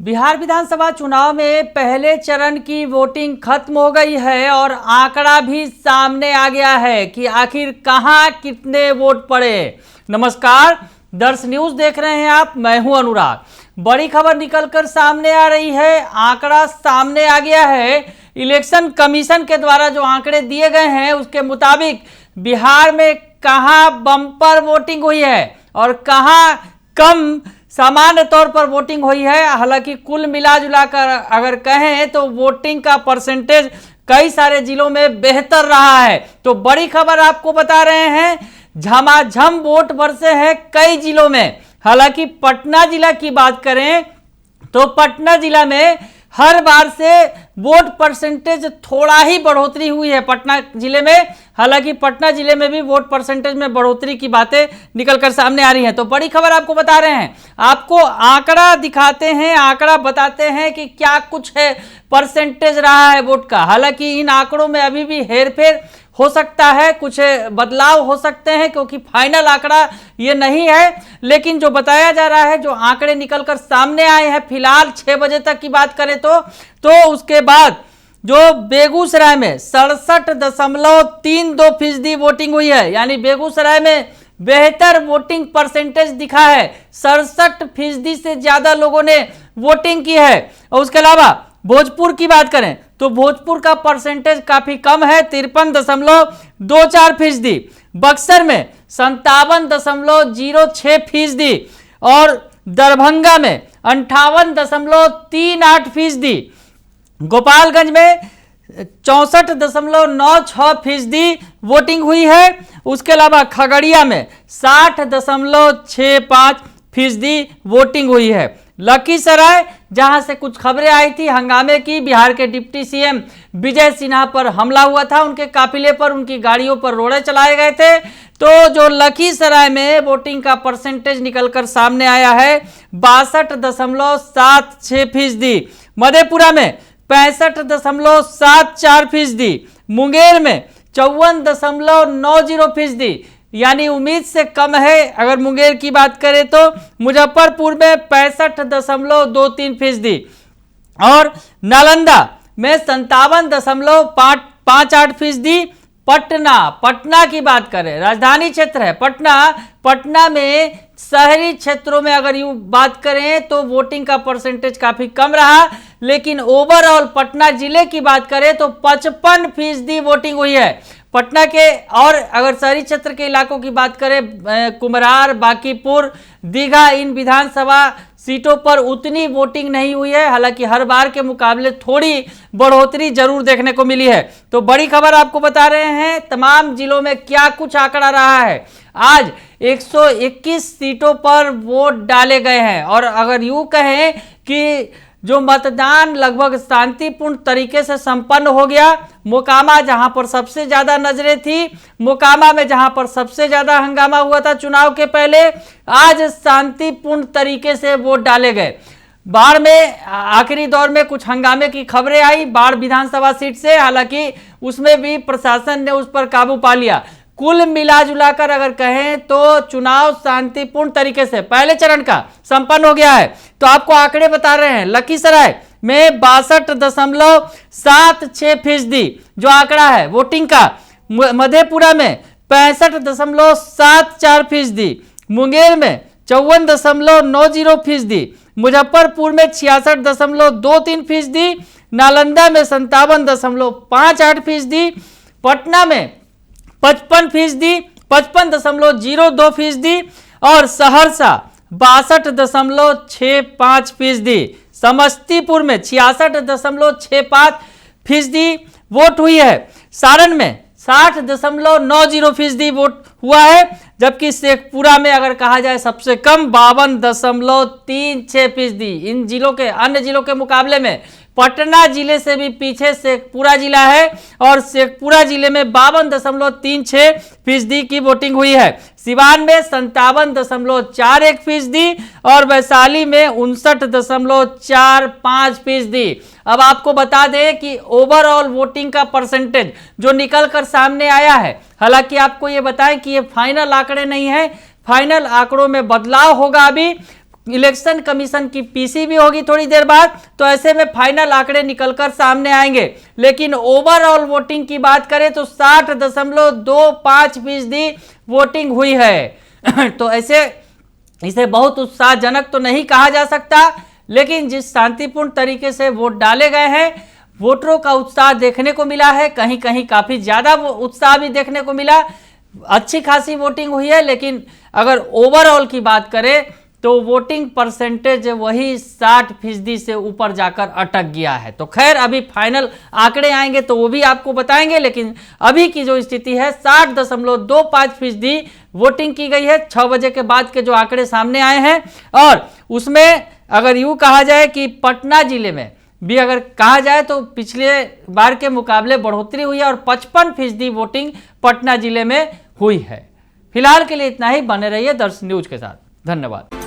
बिहार विधानसभा चुनाव में पहले चरण की वोटिंग खत्म हो गई है और आंकड़ा भी सामने आ गया है कि आखिर कहां कितने वोट पड़े। नमस्कार, दर्श न्यूज देख रहे हैं आप, मैं हूं अनुराग। बड़ी खबर निकलकर सामने आ रही है, आंकड़ा सामने आ गया है। इलेक्शन कमीशन के द्वारा जो आंकड़े दिए गए हैं उसके मुताबिक बिहार में कहां बम्पर वोटिंग हुई है और कहां कम सामान्य तौर पर वोटिंग हुई है। हालांकि कुल मिला जुला कर अगर कहें तो वोटिंग का परसेंटेज कई सारे जिलों में बेहतर रहा है। तो बड़ी खबर आपको बता रहे हैं, झमाझम वोट बरसे हैं कई जिलों में। हालांकि पटना जिला की बात करें तो पटना जिला में हर बार से वोट परसेंटेज थोड़ा ही बढ़ोतरी हुई है पटना जिले में। हालांकि पटना जिले में भी वोट परसेंटेज में बढ़ोतरी की बातें निकलकर सामने आ रही हैं। तो बड़ी खबर आपको बता रहे हैं, आपको आंकड़ा दिखाते हैं, आंकड़ा बताते हैं कि क्या कुछ है परसेंटेज रहा है वोट का। हालांकि इन आंकड़ों में अभी भी हेरफेर हो सकता है, कुछ बदलाव हो सकते हैं क्योंकि फाइनल आंकड़ा ये नहीं है। लेकिन जो बताया जा रहा है, जो आंकड़े निकलकर सामने आए हैं फिलहाल 6 बजे तक की बात करें तो उसके बाद जो बेगूसराय में 67.32% वोटिंग हुई है, यानी बेगूसराय में बेहतर वोटिंग परसेंटेज दिखा है। 67% से ज्यादा लोगों ने वोटिंग की है। और उसके अलावा भोजपुर की बात करें तो भोजपुर का परसेंटेज काफी कम है, 53.24%। बक्सर में 57.06% और दरभंगा में 58.38%। गोपालगंज में 64.96% वोटिंग हुई है। उसके अलावा खगड़िया में 60.65% वोटिंग हुई है। लखीसराय, जहां से कुछ खबरें आई थी हंगामे की, बिहार के डिप्टी सीएम विजय सिन्हा पर हमला हुआ था, उनके काफिले पर, उनकी गाड़ियों पर रोड़े चलाए गए थे। तो जो लखीसराय में वोटिंग का परसेंटेज निकलकर सामने आया है 62.76%। मधेपुरा में 65.74%। मुंगेर में 54.90%, यानी उम्मीद से कम है। अगर मुंगेर की बात करें तो मुजफ्फरपुर में 65.23% और नालंदा में 57.58%। पटना की बात करें, राजधानी क्षेत्र है पटना में शहरी क्षेत्रों में अगर यूं बात करें तो वोटिंग का परसेंटेज काफी कम रहा। लेकिन ओवरऑल पटना जिले की बात करें तो 55% वोटिंग हुई है पटना के। और अगर शहरी क्षेत्र के इलाकों की बात करें, कुम्हरार, बांकीपुर, दीघा, इन विधानसभा सीटों पर उतनी वोटिंग नहीं हुई है। हालांकि हर बार के मुकाबले थोड़ी बढ़ोतरी जरूर देखने को मिली है। तो बड़ी खबर आपको बता रहे हैं, तमाम जिलों में क्या कुछ आंकड़ा रहा है। आज 121 सीटों पर वोट डाले गए हैं और अगर यूं कहें कि जो मतदान लगभग शांतिपूर्ण तरीके से संपन्न हो गया। मोकामा, जहां पर सबसे ज्यादा नजरें थी, मोकामा में जहां पर सबसे ज्यादा हंगामा हुआ था चुनाव के पहले, आज शांतिपूर्ण तरीके से वोट डाले गए। बाढ़ में आखिरी दौर में कुछ हंगामे की खबरें आई बाढ़ विधानसभा सीट से, हालांकि उसमें भी प्रशासन ने उस पर काबू पा लिया। कुल मिला जुलाकर अगर कहें तो चुनाव शांतिपूर्ण तरीके से पहले चरण का संपन्न हो गया है। तो आपको आंकड़े बता रहे हैं, लखीसराय में 62.76% जो आंकड़ा है वोटिंग का। मधेपुरा में 65.74%। मुंगेर में 54.90%। मुजफ्फरपुर में 66.23%। नालंदा में 57.58%। पटना में 55%, 55.02% और सहरसा 62.65%। समस्तीपुर में 66.65% वोट हुई है। सारण में 60.90% वोट हुआ है, जबकि शेखपुरा में अगर कहा जाए सबसे कम 52.36%। इन जिलों के, अन्य जिलों के मुकाबले में पटना जिले से भी पीछे शेखपुरा जिला है और शेखपुरा जिले में 52.36% की वोटिंग हुई है। सिवान में 57.41% और वैशाली में 59.45%। अब आपको बता दें कि ओवरऑल वोटिंग का परसेंटेज जो निकल कर सामने आया है, हालांकि आपको ये बताएं कि ये फाइनल आंकड़े नहीं है, फाइनल आंकड़ों में बदलाव होगा। अभी इलेक्शन कमीशन की पीसी भी होगी थोड़ी देर बाद, तो ऐसे में फाइनल आंकड़े निकलकर सामने आएंगे। लेकिन ओवरऑल वोटिंग की बात करें तो 60.25% वोटिंग हुई है। तो ऐसे इसे बहुत उत्साहजनक तो नहीं कहा जा सकता, लेकिन जिस शांतिपूर्ण तरीके से वोट डाले गए हैं, वोटरों का उत्साह देखने को मिला है। कहीं कहीं काफी ज्यादा उत्साह भी देखने को मिला, अच्छी खासी वोटिंग हुई है। लेकिन अगर ओवरऑल की बात करें तो वोटिंग परसेंटेज वही 60% से ऊपर जाकर अटक गया है। तो खैर अभी फाइनल आंकड़े आएंगे तो वो भी आपको बताएंगे, लेकिन अभी की जो स्थिति है 60.25% वोटिंग की गई है 6 बजे के बाद के जो आंकड़े सामने आए हैं। और उसमें अगर यूं कहा जाए कि पटना जिले में भी अगर कहा जाए तो पिछले बार के मुकाबले बढ़ोतरी हुई है और 55% वोटिंग पटना जिले में हुई है। फिलहाल के लिए इतना ही, बने रहिए दर्श न्यूज के साथ। धन्यवाद।